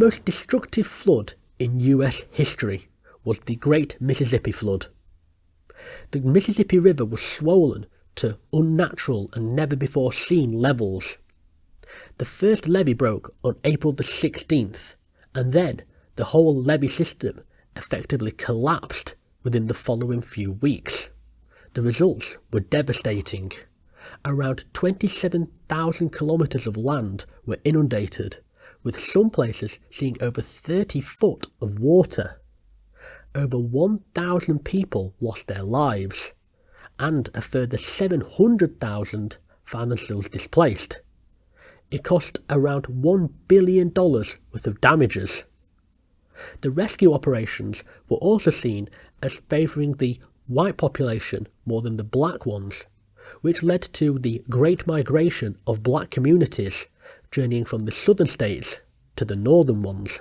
most destructive flood in US history was the Great Mississippi Flood. The Mississippi River was swollen to unnatural and never before seen levels. The first levee broke on April the 16th, and then the whole levee system effectively collapsed within the following few weeks. The results were devastating. Around 27,000 kilometres of land were inundated, with some places seeing over 30 foot of water. Over 1,000 people lost their lives, and a further 700,000 found themselves displaced. It cost around $1 billion worth of damages. The rescue operations were also seen as favouring the white population more than the black ones, which led to the Great Migration of black communities journeying from the southern states to the northern ones.